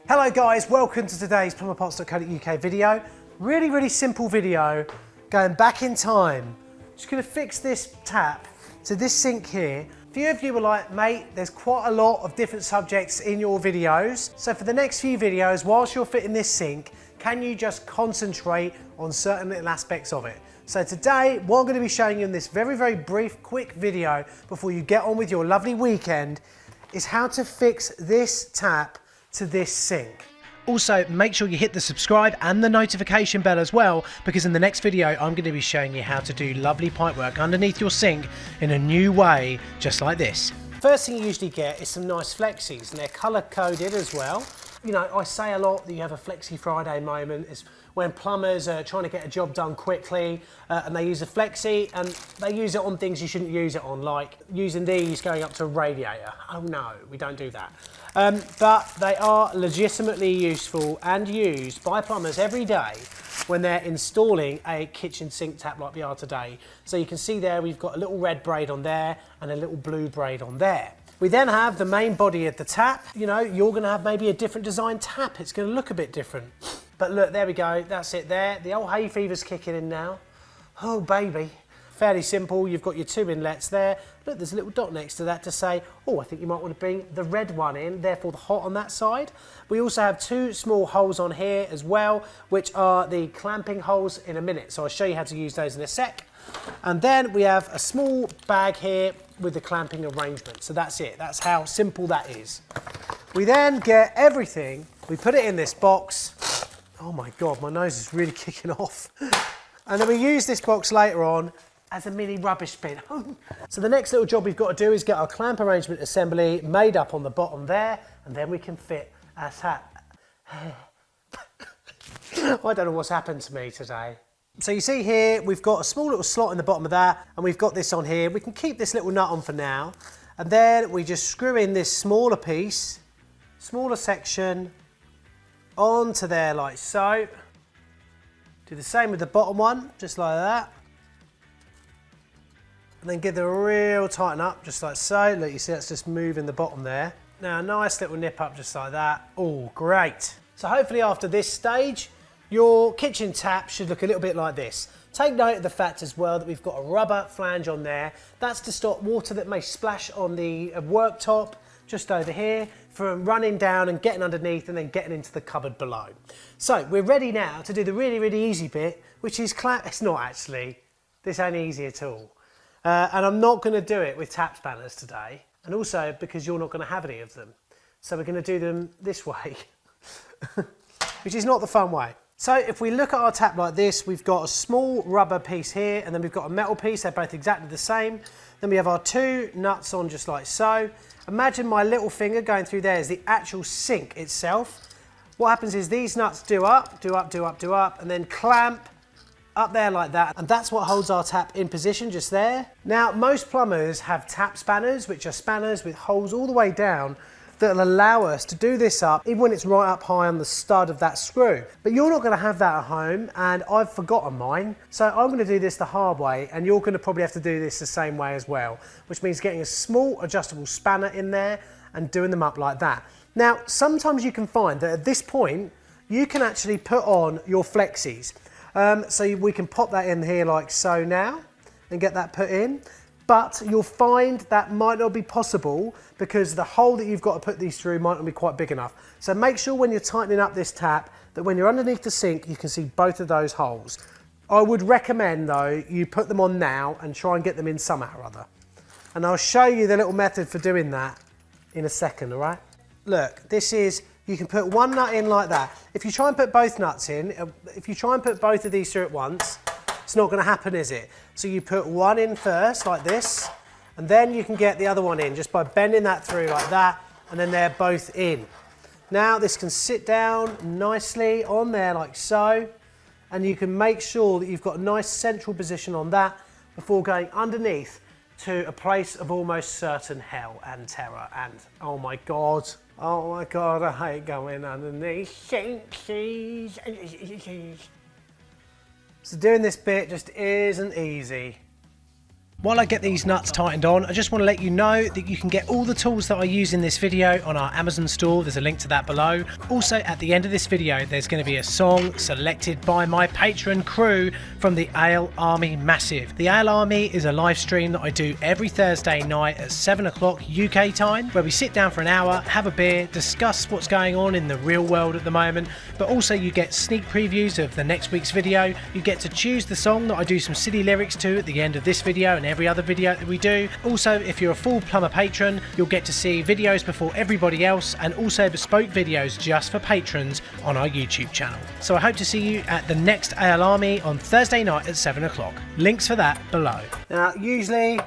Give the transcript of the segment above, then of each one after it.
Hello guys, welcome to today's plumberparts.co.uk video. Really simple video, going back in time. Just gonna fix this tap to this sink here. A few of you were like, mate, there's quite a lot of different subjects in your videos. So for the next few videos, whilst you're fitting this sink, can you just concentrate on certain little aspects of it? So today, what I'm gonna be showing you in this very brief, quick video before you get on with your lovely weekend is how to fix this tap to this sink. Also, make sure you hit the subscribe and the notification bell as well, because in the next video I'm going to be showing you how to do lovely pipework underneath your sink in a new way, just like this. First thing you usually get is some nice flexis, and they're colour coded as well. You know, I say a lot that you have a Flexi Friday moment. It's when plumbers are trying to get a job done quickly and they use a Flexi and they use it on things you shouldn't use it on, like using these going up to a radiator. Oh no, we don't do that. But they are legitimately useful and used by plumbers every day when they're installing a kitchen sink tap like we are today. So you can see there we've got a little red braid on there and a little blue braid on there. We then have the main body of the tap. You know, you're gonna have maybe a different design tap. It's gonna look a bit different. But look, there we go, that's it there. The old hay fever's kicking in now. Oh baby. Fairly simple, you've got your two inlets there. Look, there's a little dot next to that to say, oh, I think you might want to bring the red one in, therefore the hot on that side. We also have two small holes on here as well, which are the clamping holes in a minute. So I'll show you how to use those in a sec. And then we have a small bag here with the clamping arrangement. So that's it, that's how simple that is. We then get everything, we put it in this box. Oh my God, my nose is really kicking off. And then we use this box later on as a mini rubbish bin. So the next little job we've got to do is get our clamp arrangement assembly made up on the bottom there, and then we can fit our tap. I don't know what's happened to me today. So you see here, we've got a small little slot in the bottom of that, and we've got this on here. We can keep this little nut on for now, and then we just screw in this smaller piece, smaller section, onto there like so. Do the same with the bottom one, just like that. And then give it a real tighten up, just like so. Look, you see that's just moving the bottom there. Now a nice little nip up just like that. Oh, great. So hopefully after this stage, your kitchen tap should look a little bit like this. Take note of the fact as well that we've got a rubber flange on there. That's to stop water that may splash on the worktop just over here from running down and getting underneath and then getting into the cupboard below. So we're ready now to do the really easy bit, which is clamp. It's not actually. This ain't easy at all. And I'm not going to do it with tap spanners today, and also because you're not going to have any of them. So we're going to do them this way, which is not the fun way. So if we look at our tap like this, we've got a small rubber piece here, and then we've got a metal piece. They're both exactly the same. Then we have our two nuts on just like so. Imagine my little finger going through there is the actual sink itself. What happens is these nuts do up, and then clamp up there like that, and that's what holds our tap in position just there. Now, most plumbers have tap spanners, which are spanners with holes all the way down that will allow us to do this up, even when it's right up high on the stud of that screw. But you're not gonna have that at home, and I've forgotten mine. So I'm gonna do this the hard way, and you're gonna probably have to do this the same way as well, which means getting a small adjustable spanner in there and doing them up like that. Now, sometimes you can find that at this point, you can actually put on your flexis. So we can pop that in here like so now and get that put in, but you'll find that might not be possible because the hole that you've got to put these through might not be quite big enough. So make sure when you're tightening up this tap that when you're underneath the sink you can see both of those holes. I would recommend though you put them on now and try and get them in somehow or other. And I'll show you the little method for doing that in a second, all right? Look, this is, you can put one nut in like that. If you try and put both nuts in, if you try and put both of these through at once, it's not gonna happen, is it? So you put one in first, like this, and then you can get the other one in just by bending that through like that, and then they're both in. Now this can sit down nicely on there like so, and you can make sure that you've got a nice central position on that before going underneath to a place of almost certain hell and terror and oh my God, I hate going underneath sinks. So doing this bit just isn't easy. While I get these nuts tightened on, I just want to let you know that you can get all the tools that I use in this video on our Amazon store. There's a link to that below. Also, at the end of this video, there's going to be a song selected by my Patreon crew from the Ale Army Massive. The Ale Army is a live stream that I do every Thursday night at 7 o'clock UK time, where we sit down for an hour, have a beer, discuss what's going on in the real world at the moment, but also you get sneak previews of the next week's video. You get to choose the song that I do some silly lyrics to at the end of this video and every other video that we do. Also, if you're a full plumber patron, you'll get to see videos before everybody else, and also bespoke videos just for patrons on our YouTube channel. So I hope to see you at the next Ale Army on Thursday night at 7 o'clock. Links for that below. Now, usually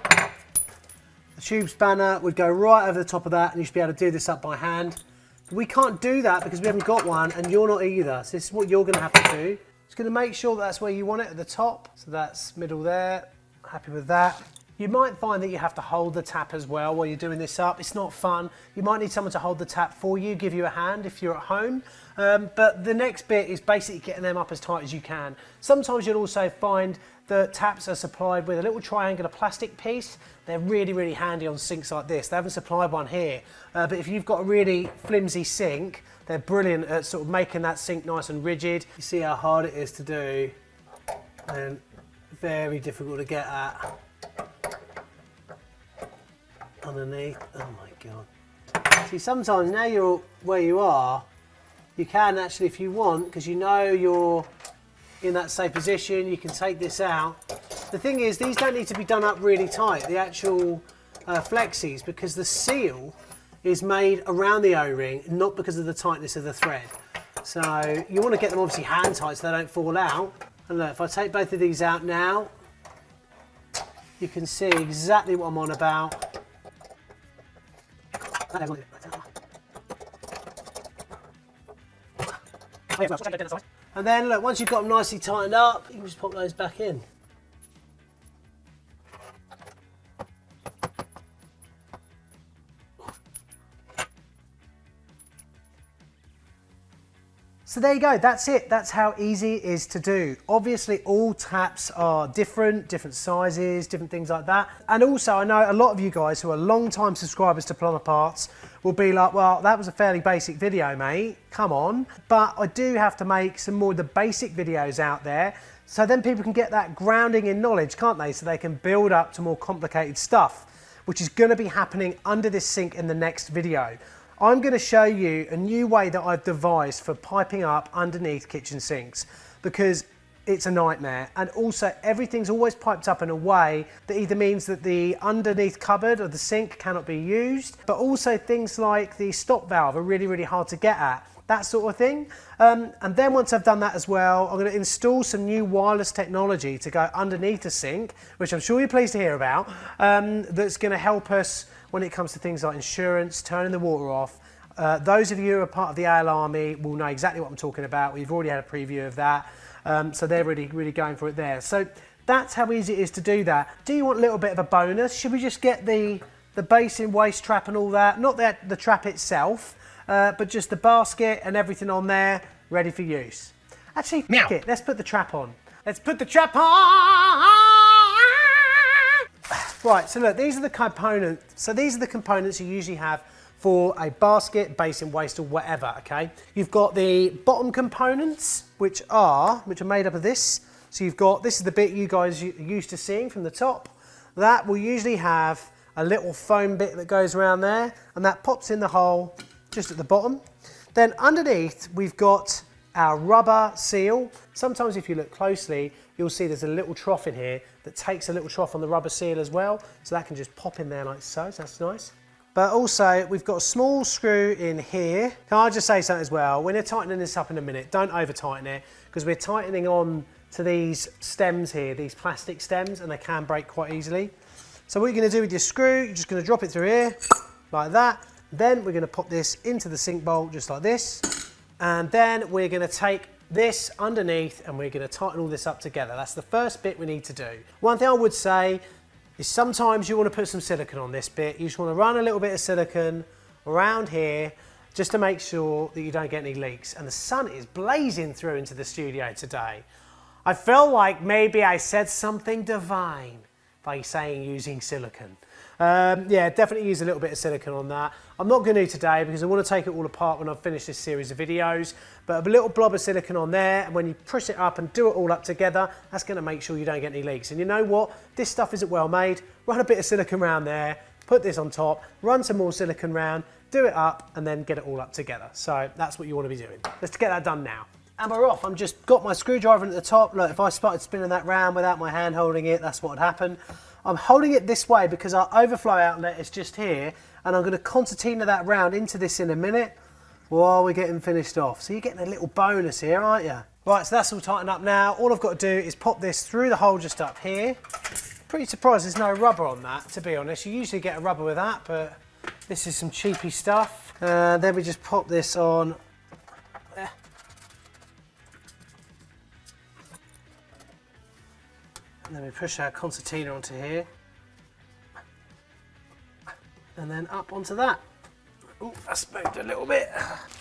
the tube spanner would go right over the top of that and you should be able to do this up by hand. We can't do that because we haven't got one and you're not either. So this is what you're going to have to do. Just going to make sure that's where you want it at the top. So that's middle there. Happy with that. You might find that you have to hold the tap as well while you're doing this up. It's not fun. You might need someone to hold the tap for you, give you a hand if you're at home. But the next bit is basically getting them up as tight as you can. Sometimes you'll also find that taps are supplied with a little triangular plastic piece. They're really, really handy on sinks like this. They haven't supplied one here. But if you've got a really flimsy sink, they're brilliant at sort of making that sink nice and rigid. You see how hard it is to do and very difficult to get at. Underneath, oh my god. See, sometimes now you're where you are, you can actually, if you want, because you know you're in that safe position, you can take this out. The thing is, these don't need to be done up really tight, the actual flexies, because the seal is made around the O-ring, not because of the tightness of the thread. So you want to get them obviously hand tight so they don't fall out. And look, if I take both of these out now, you can see exactly what I'm on about. And then look, once you've got them nicely tightened up, you can just pop those back in. So there you go, that's it. That's how easy it is to do. Obviously all taps are different sizes, different things like that. And also I know a lot of you guys who are long-time subscribers to Plumber Parts will be like, well, that was a fairly basic video, mate, come on. But I do have to make some more of the basic videos out there, so then people can get that grounding in knowledge, can't they? So they can build up to more complicated stuff, which is gonna be happening under this sink in the next video. I'm going to show you a new way that I've devised for piping up underneath kitchen sinks, because it's a nightmare, and also everything's always piped up in a way that either means that the underneath cupboard or the sink cannot be used, but also things like the stop valve are really, really hard to get at, that sort of thing. And then once I've done that as well, I'm going to install some new wireless technology to go underneath the sink, which I'm sure you're pleased to hear about, that's going to help us when it comes to things like insurance, turning the water off. Those of you who are part of the Ale Army will know exactly what I'm talking about. We've already had a preview of that. So they're really, really going for it there. So that's how easy it is to do that. Do you want a little bit of a bonus? Should we just get the basin waste trap and all that? Not the trap itself, but just the basket and everything on there, ready for use. Actually, it. Let's put the trap on. Let's put the trap on! Right, so look, these are the components. So these are the components you usually have for a basket, basin, waste, or whatever, okay? You've got the bottom components, which are made up of this. So you've got, this is the bit you guys are used to seeing from the top. That will usually have a little foam bit that goes around there, and that pops in the hole just at the bottom. Then underneath, we've got our rubber seal. Sometimes if you look closely, you'll see there's a little trough in here that takes a little trough on the rubber seal as well. So that can just pop in there like so, so that's nice. But also we've got a small screw in here. Can I just say something as well? When you're tightening this up in a minute, don't over tighten it, because we're tightening on to these stems here, these plastic stems, and they can break quite easily. So what you're going to do with your screw, you're just going to drop it through here like that. Then we're going to pop this into the sink bowl just like this. And then we're going to take this underneath and we're going to tighten all this up together. That's the first bit we need to do. One thing I would say is sometimes you want to put some silicone on this bit. You just want to run a little bit of silicone around here just to make sure that you don't get any leaks. And the sun is blazing through into the studio today. I feel like maybe I said something divine. they say using silicone. Yeah, definitely use a little bit of silicone on that. I'm not going to today because I want to take it all apart when I've finished this series of videos, but a little blob of silicone on there, and when you push it up and do it all up together, that's going to make sure you don't get any leaks. And you know what? This stuff isn't well made. Run a bit of silicone around there, put this on top, run some more silicone round, do it up, and then get it all up together. So that's what you want to be doing. Let's get that done now. And we're off. I'm just got my screwdriver at the top. Look, if I started spinning that round without my hand holding it, that's what would happen. I'm holding it this way because our overflow outlet is just here, and I'm going to concertina that round into this in a minute while we're getting finished off. So you're getting a little bonus here, aren't you? Right, so that's all tightened up now. All I've got to do is pop this through the hole just up here. Pretty surprised there's no rubber on that, to be honest. You usually get a rubber with that, but this is some cheapy stuff. Then we just pop this on. And then we push our concertina onto here. And then up onto that. Oh, that's moved a little bit.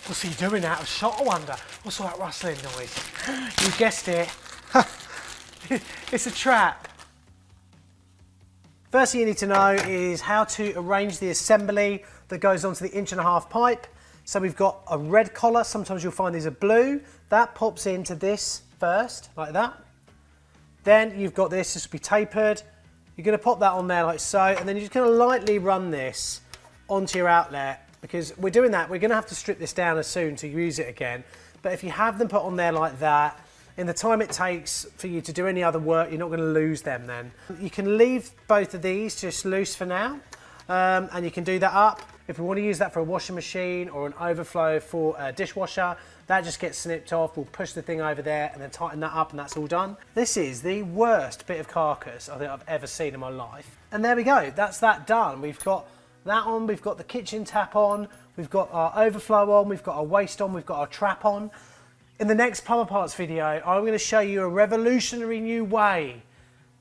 What's he doing out of shot, I wonder? What's all that rustling noise? You guessed it. It's a trap. First thing you need to know is how to arrange the assembly that goes onto the 1.5" pipe. So we've got a red collar, sometimes you'll find these are blue. That pops into this first, like that. Then you've got this will be tapered. You're going to pop that on there like so, and then you're just going to lightly run this onto your outlet, because we're doing that. We're going to have to strip this down as soon to use it again. But if you have them put on there like that, in the time it takes for you to do any other work, you're not going to lose them then. You can leave both of these just loose for now, and you can do that up. If we want to use that for a washing machine or an overflow for a dishwasher, that just gets snipped off. We'll push the thing over there and then tighten that up, and that's all done. This is the worst bit of carcass I think I've ever seen in my life. And there we go, that's that done. We've got that on, we've got the kitchen tap on, we've got our overflow on, we've got our waste on, we've got our trap on. In the next plumber parts video, I'm going to show you a revolutionary new way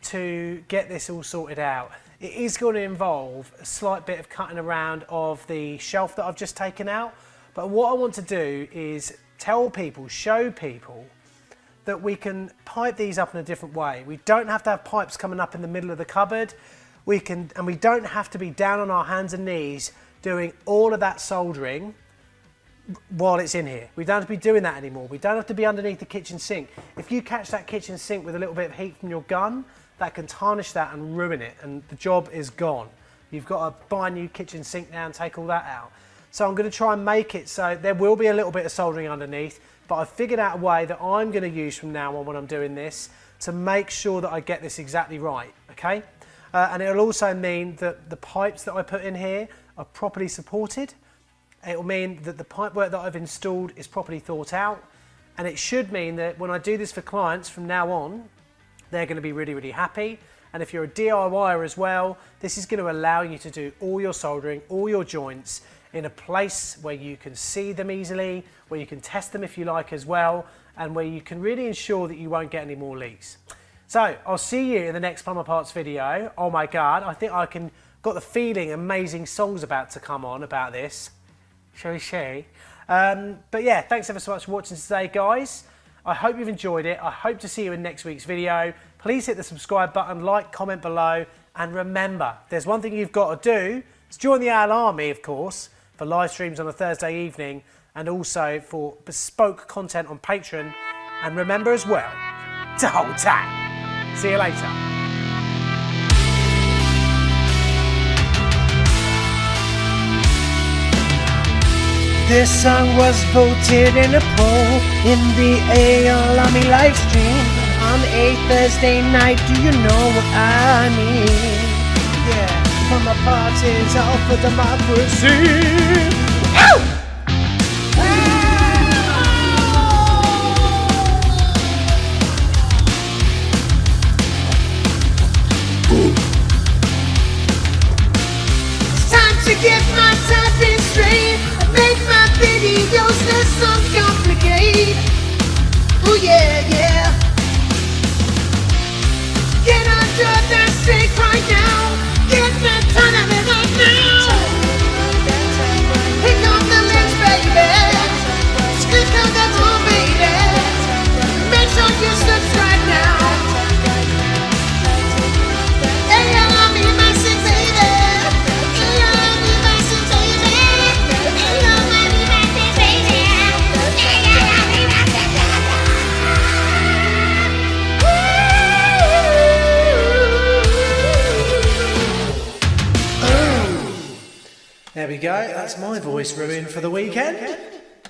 to get this all sorted out. It is going to involve a slight bit of cutting around of the shelf that I've just taken out. But what I want to do is tell people, show people that we can pipe these up in a different way. We don't have to have pipes coming up in the middle of the cupboard. We don't have to be down on our hands and knees doing all of that soldering while it's in here. We don't have to be doing that anymore. We don't have to be underneath the kitchen sink. If you catch that kitchen sink with a little bit of heat from your gun, that can tarnish that and ruin it, and the job is gone. You've got to buy a new kitchen sink now and take all that out. So I'm going to try and make it so there will be a little bit of soldering underneath, but I've figured out a way that I'm going to use from now on when I'm doing this to make sure that I get this exactly right, okay? And it'll also mean that the pipes that I put in here are properly supported. It'll mean that the pipework that I've installed is properly thought out, and it should mean that when I do this for clients from now on, they're going to be really, really happy. And if you're a DIYer as well, this is going to allow you to do all your soldering, all your joints in a place where you can see them easily, where you can test them if you like as well, and where you can really ensure that you won't get any more leaks. So I'll see you in the next plumber parts video. Oh my God, I think got the feeling amazing songs about to come on about this. Shall we see? But yeah, thanks ever so much for watching today, guys. I hope you've enjoyed it. I hope to see you in next week's video. Please hit the subscribe button, like, comment below, and remember, there's one thing you've got to do. It's join the Owl Army, of course, for live streams on a Thursday evening, and also for bespoke content on Patreon. And remember as well to hold tight. See you later. This song was voted in a poll in the AL Army live stream on a Thursday night. Do you know what I mean? Yeah, plumber parts is all for democracy. Ow! It's time to get my typing straight. Make my videos less uncomplicated. Oh yeah, yeah. Get under that stake right now. Get the ton of it right now. Pick up the legs, baby. Click on the more, baby. Make sure you subscribe now. Hey, There we go, that's my voice ruined for the weekend.